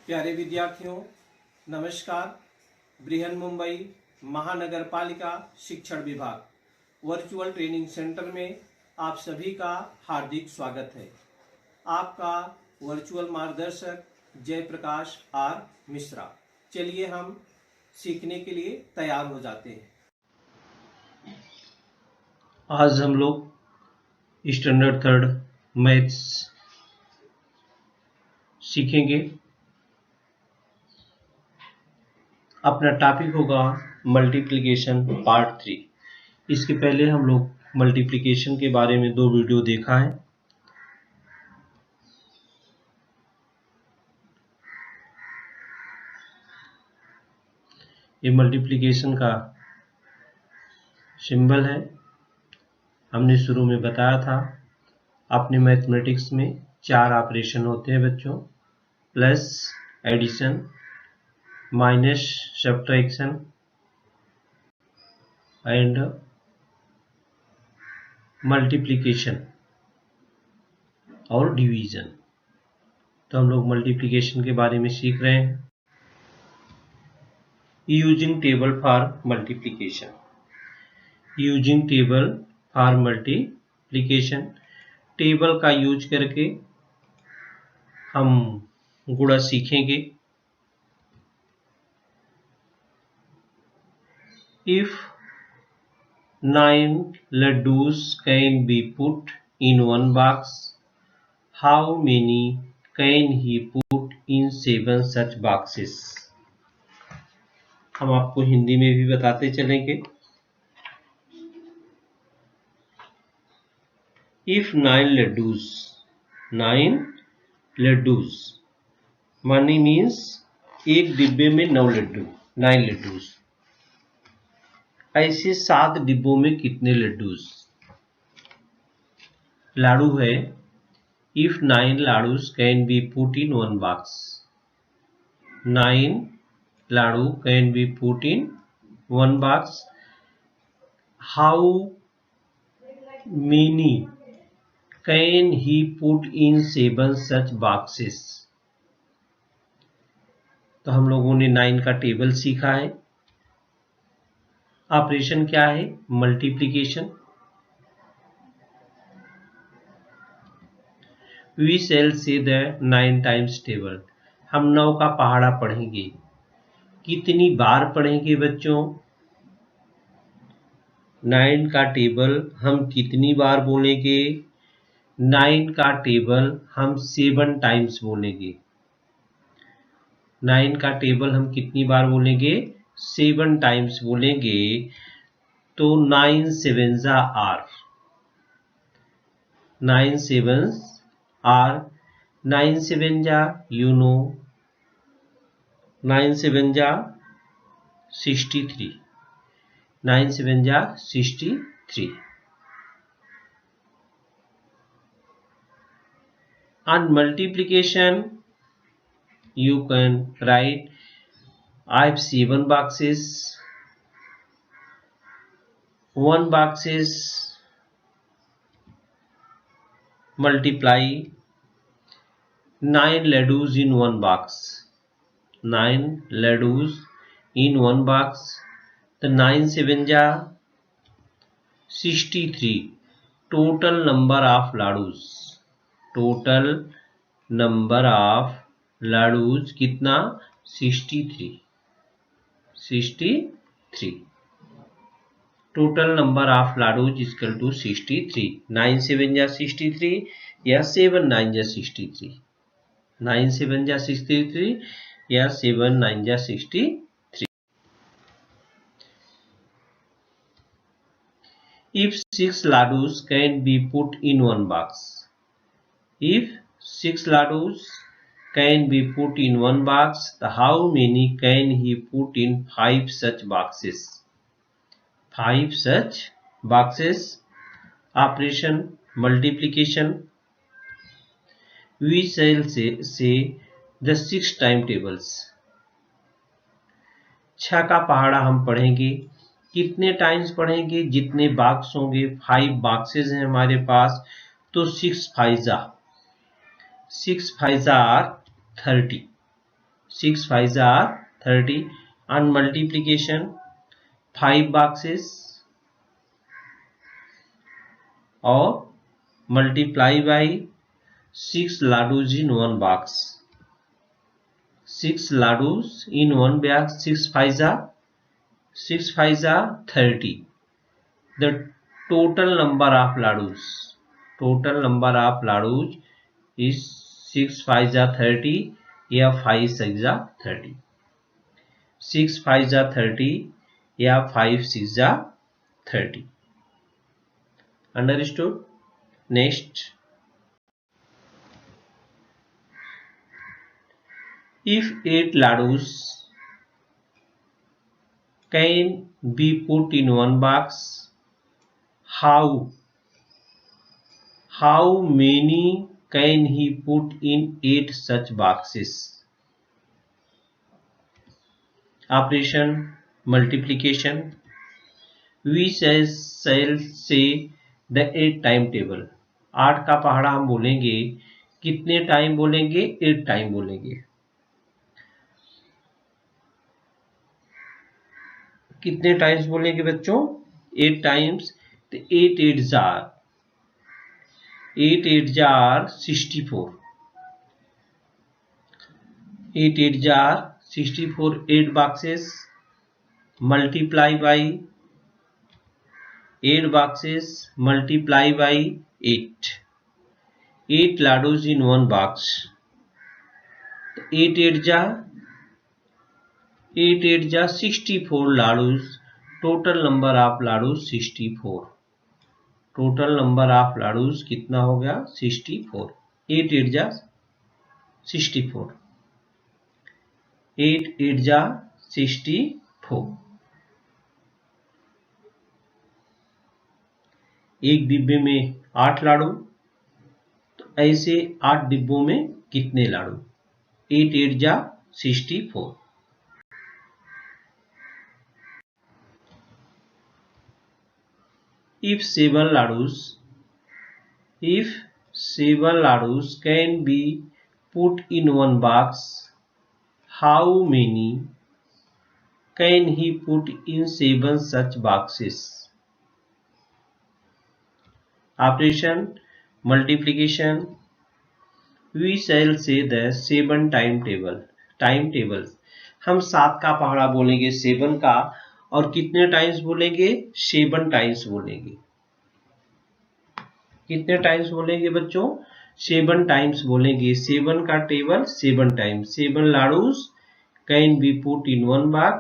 प्यारे विद्यार्थियों, नमस्कार। बृहन मुंबई महानगर पालिका शिक्षण विभाग वर्चुअल ट्रेनिंग सेंटर में आप सभी का हार्दिक स्वागत है। आपका वर्चुअल मार्गदर्शक जयप्रकाश आर मिश्रा। चलिए हम सीखने के लिए तैयार हो जाते हैं। आज हम लोग स्टैंडर्ड 3 मैथ्स सीखेंगे। अपना टॉपिक होगा मल्टीप्लिकेशन पार्ट 3। इसके पहले हम लोग मल्टीप्लिकेशन के बारे में 2 वीडियो देखा है। ये मल्टीप्लिकेशन का सिंबल है। हमने शुरू में बताया था अपने मैथमेटिक्स में 4 ऑपरेशन होते हैं बच्चों, plus, addition, minus, subtraction and multiplication और डिवीजन। तो हम लोग मल्टीप्लिकेशन के बारे में सीख रहे हैं। Using table for multiplication. Using table for multiplication, table का यूज करके हम गुणा सीखेंगे। If 9 laddus can be put in one box, how many can he put in 7 such boxes? हम आपको हिंदी में भी बताते चलेंगे। If 9 laddus money means एक डिब्बे में 9 लड्डू, 9 लड्डूस। ऐसे 7 डिब्बों में कितने लड्डूस? लाडू है। If 9 लाडूस can be put in one box, 9 laddu can be put in one box, how many can he put in 7 such boxes? तो हम लोगों ने 9 का टेबल सीखा है। ऑपरेशन क्या है? मल्टीप्लिकेशन। वी शैल से द 9 टाइम्स टेबल। हम 9 का पहाड़ा पढ़ेंगे। कितनी बार पढ़ेंगे बच्चों? 9 का टेबल हम कितनी बार बोलेंगे? 9 का टेबल हम 7 टाइम्स बोलेंगे। 9 का टेबल हम कितनी बार बोलेंगे? 7 टाइम्स बोलेंगे। तो 9 7s आर, 9 7s आर, 9 7 जा 9 7 जा 63, 9 7 जा 63। On multiplication you can write I have 7 boxes, 1 box is multiply 9 laddus in 1 box, 9 laddus in 1 box। the 9 7 ja 63 total number of laddus, total number of laddus कितना? 63, 63। Total number of laddus equal to 63। 9 7 जा 63 या 7 9 जा 63, 9 7 जा 63 या 7 9 जा 63। If 6 laddus can be put in one box, if 6 laddus can be put in one box, how many can he put in 5 such boxes? 5 such boxes। Operation multiplication. We shall say the 6 time tables. 6 का पहाड़ा हम पढ़ेंगे। कितने times पढ़ेंगे? जितने box होंगे। 5 boxes हैं हमारे पास, तो 6 5 जा 30, 6 5s are 30. And multiplication, 5 boxes or multiply by 6 ladus in one box. 6 ladus in one bag. 6 5s are 30. The total number of ladus is 6 5s are 30 या 5 6s are 30. 6 5s are 30 या 5 6s are 30. Understood? Next, if 8 ladus can be put in one box, how many can he put in 8 such boxes? Operation multiplication. We shall say the 8 timetable. 8 का पहाड़ा हम बोलेंगे, कितने time बोलेंगे? 8 time बोलेंगे. कितने times बोलेंगे बच्चों? 8 टाइम्स. तो 8 8s are 64. 8 8s are 64. 8 boxes multiply by 8 boxes multiply by 8. 8 ladus in one box. 8 8s are 64 ladus. Total number of ladus 64. Total number of ladus कितना हो गया? 64. 8 8s are 64. 8 8s are 64. एक डिब्बे में 8 लाडू, तो ऐसे 8 डिब्बों में कितने लाडू? 8 8s are 64. If 7 ladus can be put in one box, how many can he put in 7 such boxes? Operation multiplication. We shall say the 7 timetables. हम 7 का पहाड़ा बोलेंगे 7 का, और कितने टाइम्स बोलेंगे? 7 टाइम्स बोलेंगे. कितने टाइम्स बोलेंगे बच्चों? 7 टाइम्स बोलेंगे. 7 का table 7 times. 7 ladus can be put in one box.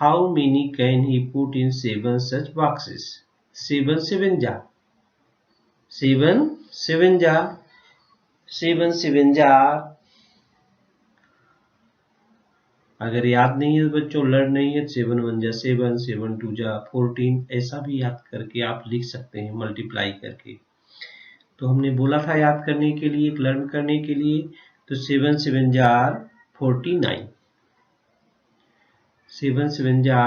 How many can he put in 7 such boxes? 7 7s are 7 7s are. अगर याद नहीं है बच्चों, लर्न नहीं है, 7 1 जा 7, 7 2 जा 14, ऐसा भी याद करके आप लिख सकते हैं मल्टीप्लाई करके. तो हमने बोला था याद करने के लिए, लर्न करने के लिए. तो 7 7 जा 49. 7 7 जा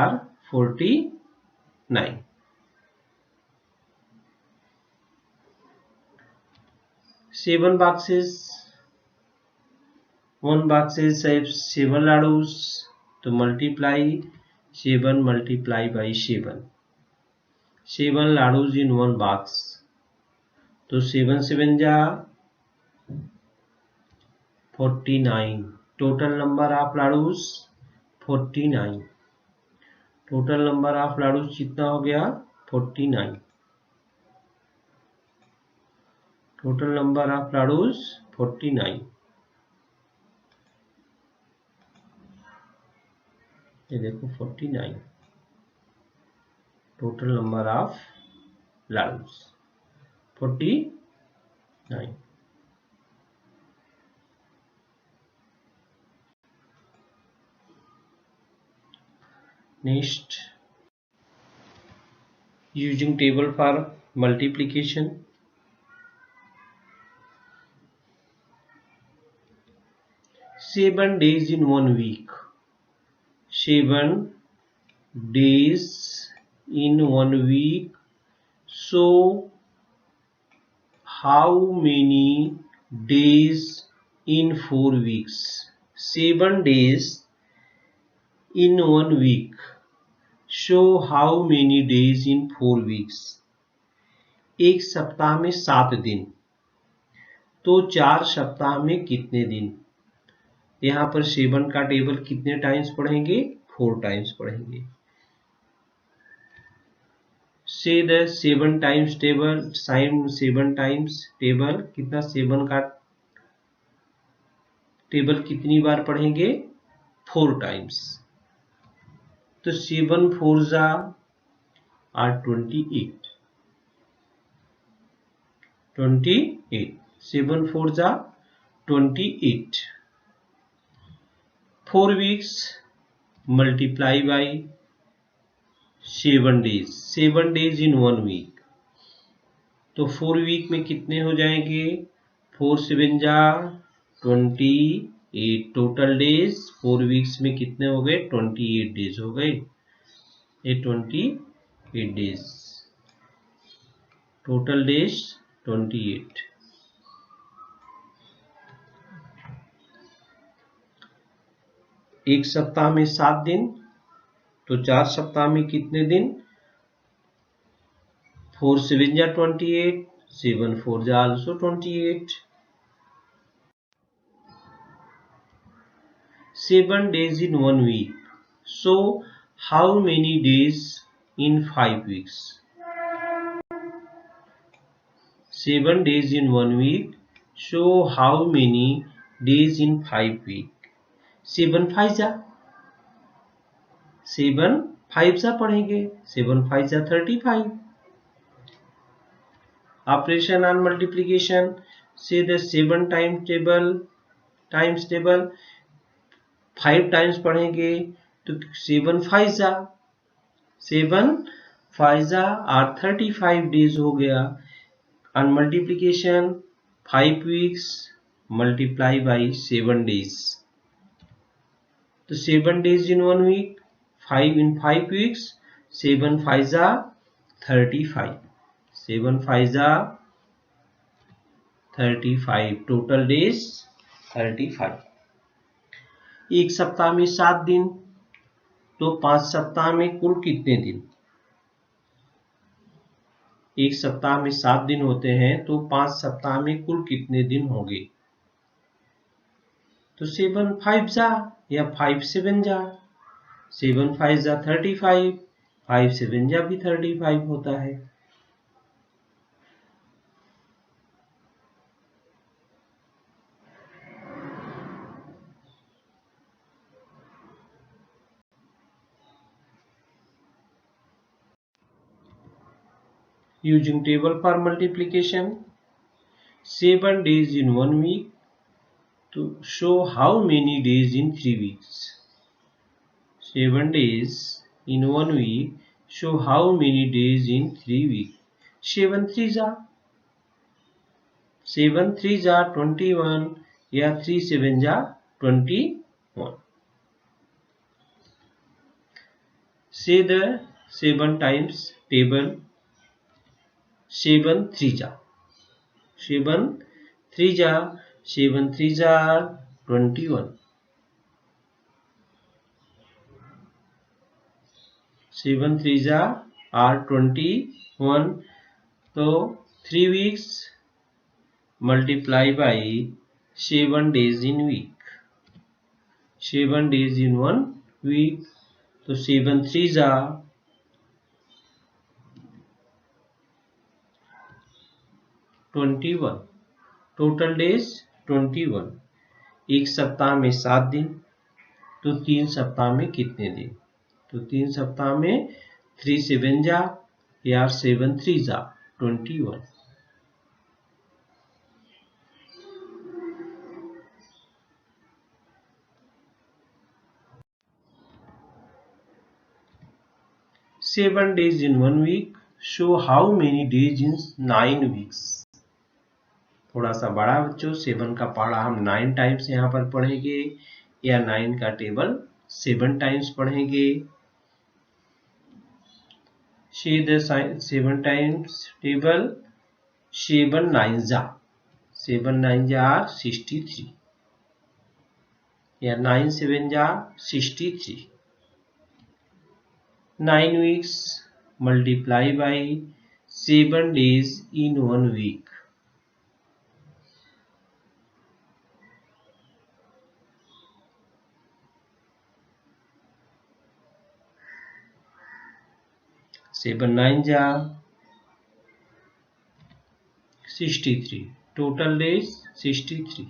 49. Seven boxes. 1 box is 7 ladus. तो multiply 7 multiply by 7. 7 ladus in 1 box. तो 7 7 जा 49. Total number of ladus 49. Total number of ladus कितना हो गया? 49. Total number of ladus 49. ये देखो 49. Total number of ladus 49. Next, using table for multiplication. 7 days in 1 week. 7 days in 1 week. So how many days in 4 weeks? 7 days in 1 week show how many days in 4 weeks. एक सप्ताह में 7 दिन, तो 4 सप्ताह में कितने दिन? यहाँ पर 7 का टेबल कितने टाइम्स पढ़ेंगे? 4 टाइम्स पढ़ेंगे। Say the 7 times table, sign 7 times table कितना? 7 का टेबल कितनी बार पढ़ेंगे? 4 टाइम्स। तो 7 4 जा आर 28, 7 4 जा 28। 4 weeks multiply by 7 days, 7 days in 1 week, तो 4 वीक में कितने हो जाएंगे? 4 7 जा 28 टोटल डेज। 4 वीक्स में कितने हो गए? 28 डेज हो गए। ये 28 डेज, टोटल डेज 28। एक सप्ताह में 7 दिन, तो 4 सप्ताह में कितने दिन? 4 7 जा 28, 7 4 जा also 28। 7 days in 1 week. So how many days in 5 weeks? 7 days in 1 week. Show how many days in 5 weeks. 7 5 जा 7 5 जा पढ़ेंगे। 7 5 जा 35। Operation on multiplication. Say the 7 times table 5 times पढ़ेंगे, तो 7 5 जा और 35 डेज हो गया। On multiplication 5 weeks multiply by 7 days, तो 7 days in 1 week, 5 in 5 weeks, 7 5 जा 35, 7 5 जा 35, टोटल डेज 35। एक सप्ताह में 7 दिन, तो 5 सप्ताह में कुल कितने दिन? एक सप्ताह में 7 दिन होते हैं, तो 5 सप्ताह में कुल कितने दिन होंगे? तो 7 5 जा या 5 7 जा, 7 5 जा 35, 5 7 जा भी 35 होता है। Using table for multiplication, 7 days in 1 week to show how many days in 3 weeks. 7 days in 1 week show how many days in 3 weeks. 7 3 जा 21 या 3 7 जा 21। Say the 7 times table. 7 3 जा 7 3 जा 7 3 जा 21, 7 3 जा और 21, तो 3 weeks multiply by 7 days in week, 7 days in 1 week, तो 7 3 जा 21, टोटल डेज 21। एक सप्ताह में 7 दिन, तो 3 सप्ताह में कितने दिन? तो 3 सप्ताह में 3 7 जा या 7 3 जा 21। Seven days in 1 week show how many days in 9 weeks. थोड़ा सा बड़ा बच्चों, 7 का पढ़ा हम 9 टाइम्स यहाँ पर पढ़ेंगे, या 9 का टेबल 7 टाइम्स पढ़ेंगे। 7 टाइम्स टेबल 7 9 जा 63, या 9 7 जा 63. 9 weeks multiply by 7 days in 1 week. Seven 9 जा 63. Total days 63.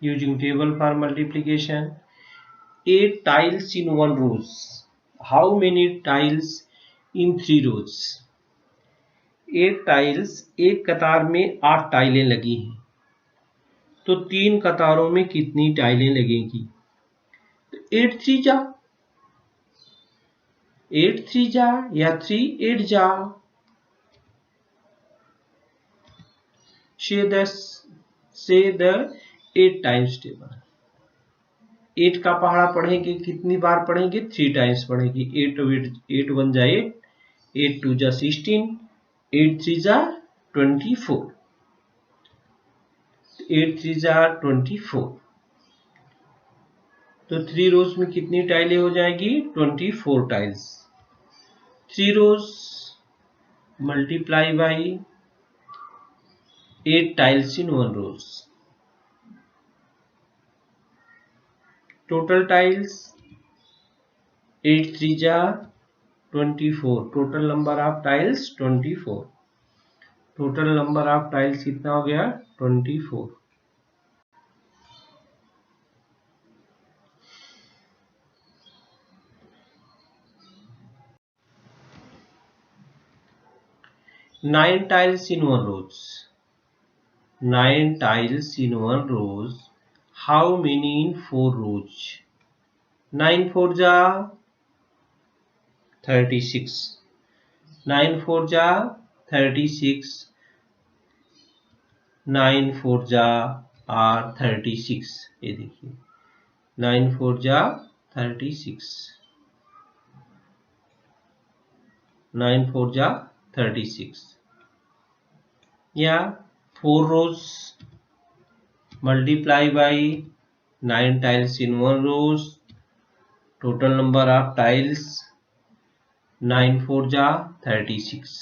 Using table for multiplication. 8 tiles in 1 rows. How many tiles in 3 rows? 8 tiles एक कतार में 8 टाइलें लगी हैं, तो 3 कतारों में कितनी टाइलें लगेंगी? तो 8 3 जा 8 3 जा या 3 8 जा. say the 8 times table. 8 का पहाड़ा पढ़ेंगे, कितनी बार पढ़ेंगे? 3 टाइम्स पढ़ेंगे. 8 1 जा 8, 8 2 जा 16, 8 3 जा 24. 8 3 जा 24. तो 3 रोज में कितनी टाइलें हो जाएगी? 24 tiles. 3 rows multiply by 8 tiles in 1 rows. Total tiles 8 3 जा 24. Total number of tiles 24. Total number of tiles कितना हो गया? 24. Nine tiles in 1 rows. 9 tiles in 1 rows. How many in 4 rows? 9 4 जा 36. 9 4 जा 36. 9 4 जा 36. ये देखिए 9 4 जा 36. 9 4 जा 36. या 4 rows multiply by 9 tiles in 1 rows. Total number of tiles 9 4 जा 36.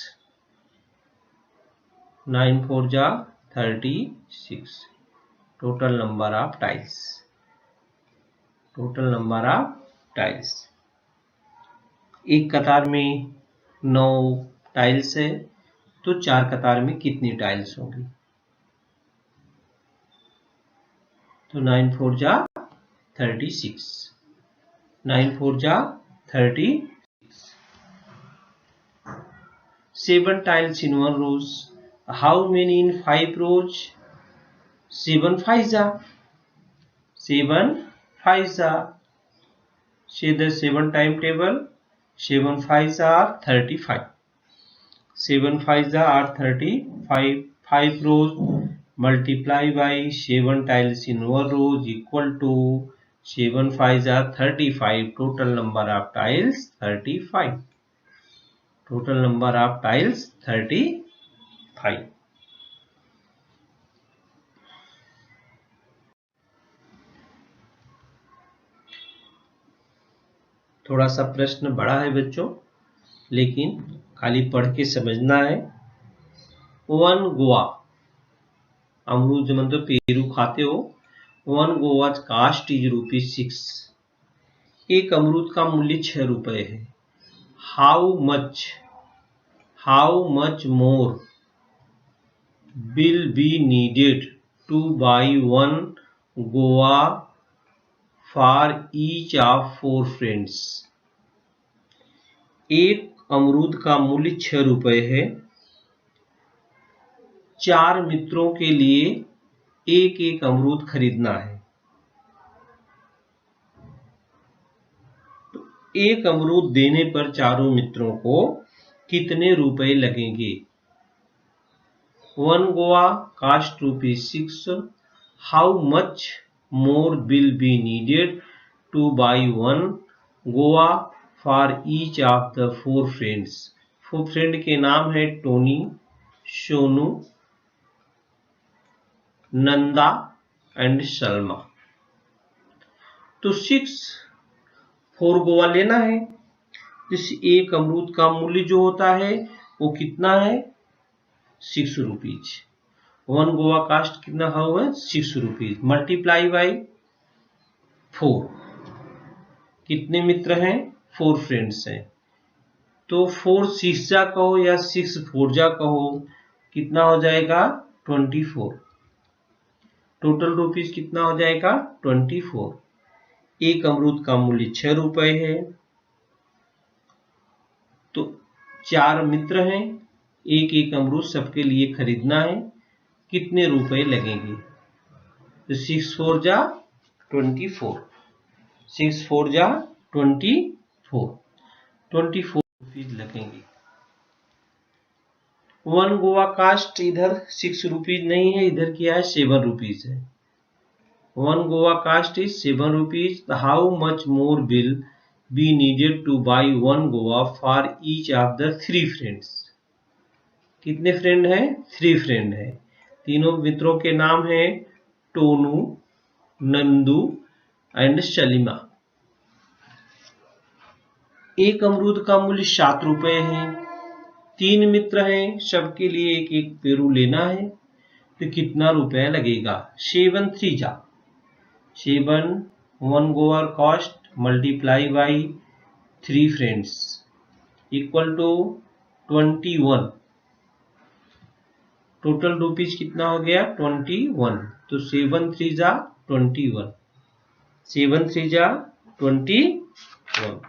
9 4 जा 36. Total number of tiles. Total number of tiles. एक कतार में 9 टाइल्स है, तो 4 कतार में कितनी टाइल्स होंगी? तो 9 4 जा 36. 9 4 जा 36. 7 tiles in 1 rows. How many in 5 rows? 7 5 जा 7 5 जा. Say the 7 timetable. 7 5 are 35. 7 5 are 35. 5 rows multiply by 7 tiles in 1 rows equal to 7 5 are 35. Total number of tiles 35. Total number of tiles 35. थोड़ा सा प्रश्न बड़ा है बच्चों, लेकिन खाली पढ़ के समझना है. 1 गोवा अमरूद जमन तो पेरू खाते हो. 1 गोवाज कास्ट इज ₹6. एक अमरूद का मूल्य 6 रुपए है. How much more will be needed to buy 1 guava for each of 4 friends. एक अमरूद का मूल्य 6 रुपए है. 4 मित्रों के लिए एक एक अमरूद खरीदना है. तो एक अमरूद देने पर चारों मित्रों को कितने रुपए लगेंगे? 1 guava cost ₹6. How much more will be needed to buy 1 guava for each of the 4 friends. Friend के नाम है टोनी, सोनू, नंदा एंड सलमा। तो 4 गोवा लेना है। जिस एक अमरूद का मूल्य जो होता है वो कितना है, 6 रुपीज। 1 गोवा कास्ट कितना हुआ, 6 रुपीज, मल्टीप्लाई बाई 4। कितने मित्र हैं, 4 फ्रेंड्स हैं। तो 4 6 जा कहो या 6 4 जा कहो, कितना हो जाएगा 24। टोटल रुपीज कितना हो जाएगा 24। एक अमरूद का मूल्य 6 रुपए है। तो 4 मित्र हैं, एक एक अमरूद सबके लिए खरीदना है, कितने रुपए लगेंगे। तो 6 4 जा 24, 6 4 जा 24, 24 रुपीज लगेंगे। 1 गोवा कास्ट इधर 6 रुपीज नहीं है, इधर क्या है 7 रुपीज है। 1 guava cost is 7 rupees. How much more will be needed to buy 1 guava for each of the 3 friends. कितने फ्रेंड हैं, 3 फ्रेंड हैं। तीनों मित्रों के नाम है टोनू, नंदू एंड सलीमा। एक अमरूद का मूल्य 7 रुपए है। 3 मित्र हैं, सबके लिए एक एक पेरू लेना है, तो कितना रुपया लगेगा। 7 3 जा 7, 1 guava cost multiply by 3 friends equal to 21। Total rupees कितना हो गया 21। तो 7 3 जा 21, 7 3 जा 21।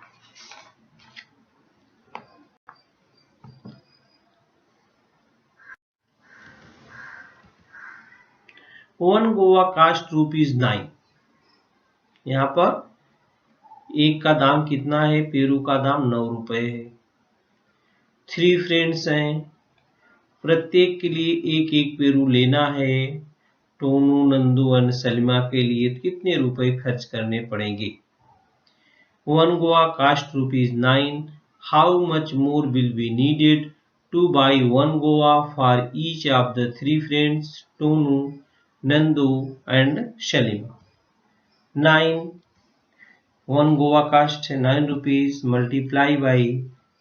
1 गोवा कास्ट ₹9। यहाँ पर एक का दाम कितना है, पेरू का दाम 9 रुपए है। 3 फ्रेंड्स हैं, प्रत्येक के लिए एक एक पेरू लेना है। टोनू, नंदू और सलीमा के लिए कितने रुपए खर्च करने पड़ेंगे। 1 guava cost ₹9। How much more will be needed to buy 1 guava for each of the 3 friends Tonu, Nandu and Salima. 9, 1 guava cost है 9 रुपीज, मल्टीप्लाई बाई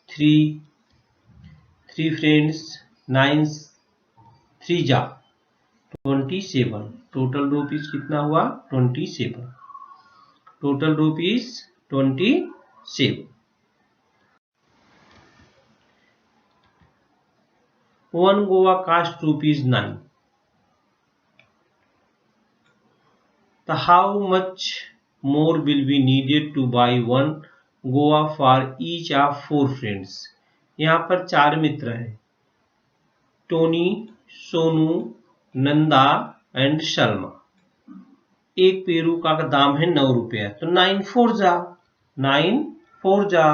3 फ्रेंड्स, 9 3 जा 27। टोटल रुपीज कितना हुआ 27। Total rupees 27। 1 guava cost ₹9। तो how much more will be needed to buy 1 guava for each of 4 friends। यहाँ पर 4 मित्र हैं, Tony, Sonu, Nanda and Sharma. एक Peru का दाम है 9 रुपया, तो 9 4 जा 9 4 जा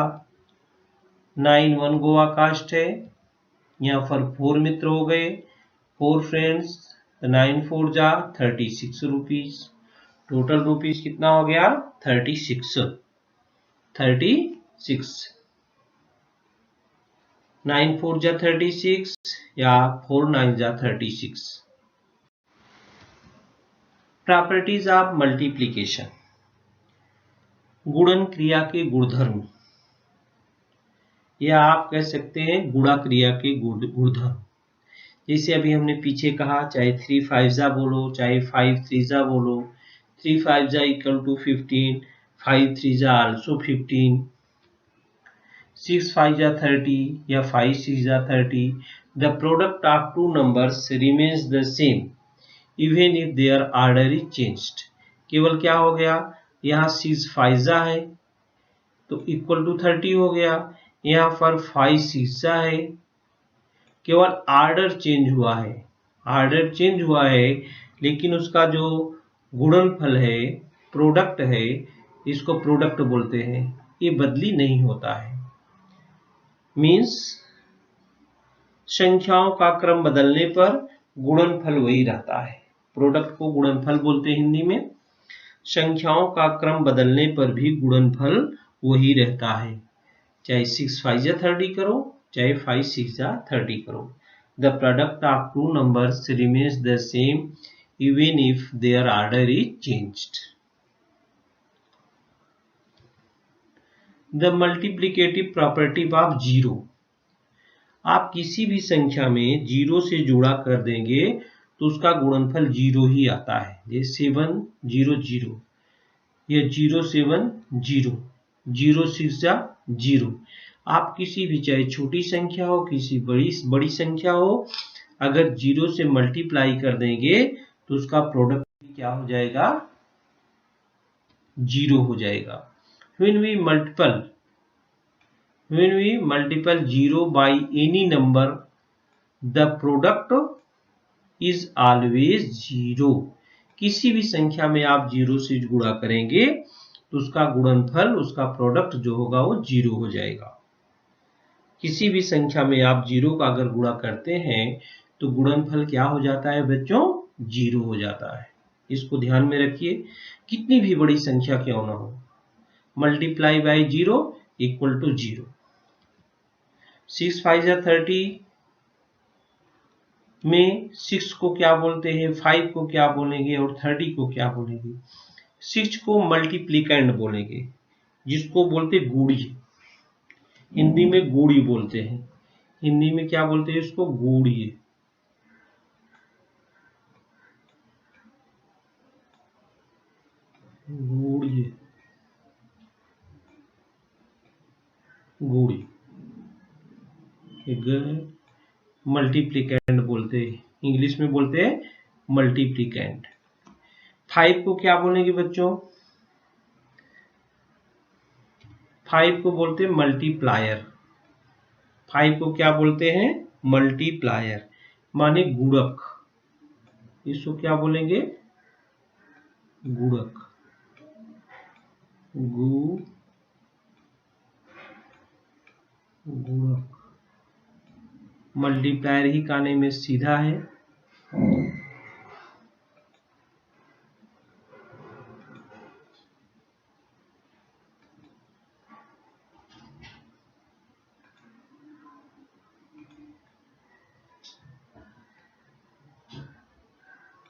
9 1 गोवा कास्ट है। यहाँ पर 4 मित्र हो गए, 4 फ्रेंड्स, तो 9 4 जा 36 रुपीज। टोटल रुपीज कितना हो गया 36। 9 4 जा 36 या 4 9 जा 36। Properties of multiplication. गुणन क्रिया के गुणधर्म, या आप कह सकते हैं गुणा क्रिया के गुणधर्म। जैसे अभी हमने पीछे कहा, चाहे 3 5 जा बोलो, चाहे 5 3 जा बोलो, 3 5 जा इक्वल टू 15, 5 3 जा आल्सो 15, 6 5 जा 30 या 5 6 जा 30। The product of 2 numbers remains the same even if their order is changed. केवल क्या हो गया, यहाँ 6 5 जा है तो इक्वल टू 30 हो गया, यहाँ पर 5 6 जा है, केवल ऑर्डर चेंज हुआ है। ऑर्डर चेंज हुआ है लेकिन उसका जो गुणनफल है, प्रोडक्ट है, इसको प्रोडक्ट बोलते हैं, ये बदली नहीं होता है। मीन्स संख्याओं का क्रम बदलने पर गुणनफल वही रहता है। प्रोडक्ट को गुणनफल बोलते हैं हिंदी में। संख्याओं का क्रम बदलने पर भी गुणनफल वही रहता है। चाहे 6 5 जा 30 करो चाहे 5 6 जा 30 करो। The product of two numbers remains the same even if their order is changed. The multiplicative property of zero. आप किसी भी संख्या में जीरो से जुड़ा कर देंगे तो उसका गुणनफल जीरो ही आता है। ये 7 0 0, ये 0 7 0, 0 6 जा 0। आप किसी भी चाहे छोटी संख्या हो किसी बड़ी संख्या हो, अगर जीरो से मल्टीप्लाई कर देंगे तो उसका प्रोडक्ट क्या हो जाएगा? जीरो हो जाएगा। When we multiple 0 by any number, the product is always 0। किसी भी संख्या में आप जीरो से गुणा करेंगे तो उसका गुणनफल, उसका प्रोडक्ट जो होगा वो जीरो हो जाएगा। किसी भी संख्या में आप जीरो का अगर गुणा करते हैं तो गुणनफल क्या हो जाता है बच्चों? जीरो हो जाता है। इसको ध्यान में रखिए, कितनी भी बड़ी संख्या क्यों ना हो, multiply by zero equal to zero. 6 5 जा 30 में 6 को क्या बोलते हैं, 5 को क्या बोलेंगे और 30 को क्या बोलेंगे? 6 को मल्टीप्लिकेंड बोलेंगे, जिसको बोलते गुड़ी, हिंदी में गुड़ी बोलते हैं। हिंदी में क्या बोलते हैं इसको? गुड़ी। गुड़ी गुड़ी मल्टीप्लिकेंड बोलते हैं, इंग्लिश में बोलते हैं मल्टीप्लिकेंड। 5 को क्या बोलेंगे बच्चों? 5 को बोलते हैं मल्टीप्लायर। 5 को क्या बोलते हैं? मल्टीप्लायर, माने गुणक। इसको क्या बोलेंगे? गुणक। गुणक। मल्टीप्लायर ही कहने में सीधा है।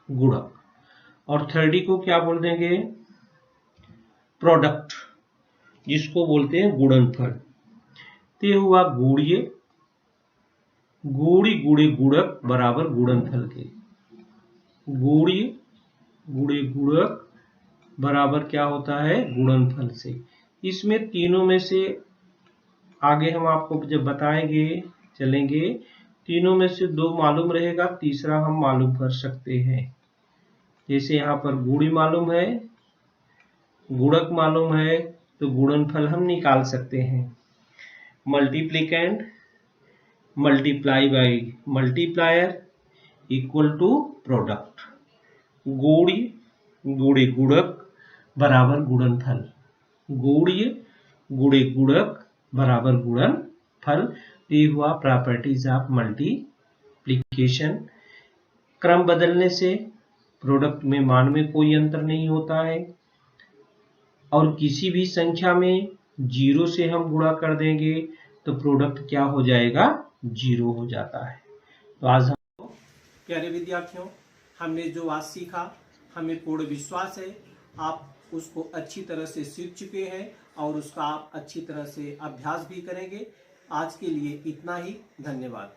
गुणक। और 30 को क्या बोल देंगे? प्रोडक्ट, जिसको बोलते हैं गुणनफल। ते हुआ गुणीय, गुणी गुणे गुणक बराबर गुणनफल के। गुणीय गुणे गुणक बराबर क्या होता है? गुणनफल से। इसमें तीनों में से आगे हम आपको जब बताएंगे चलेंगे, तीनों में से दो मालूम रहेगा, तीसरा हम मालूम कर सकते हैं। जैसे यहाँ पर गुणी मालूम है, गुणक मालूम है, तो गुणनफल हम निकाल सकते हैं। Multiplicand multiply by multiplier equal to product. गुणी गुणे गुणक बराबर गुणनफल। गुणीय गुणे गुणक बराबर गुणनफल। ये हुआ प्रॉपर्टीज ऑफ मल्टीप्लिकेशन। क्रम बदलने से प्रोडक्ट में मान में कोई अंतर नहीं होता है, और किसी भी संख्या में जीरो से हम गुणा कर देंगे तो प्रोडक्ट क्या हो जाएगा? जीरो हो जाता है। तो आज हम प्यारे विद्यार्थियों, हमने जो आज सीखा, हमें पूर्ण विश्वास है आप उसको अच्छी तरह से सीख चुके हैं और उसका आप अच्छी तरह से अभ्यास भी करेंगे। आज के लिए इतना ही, धन्यवाद।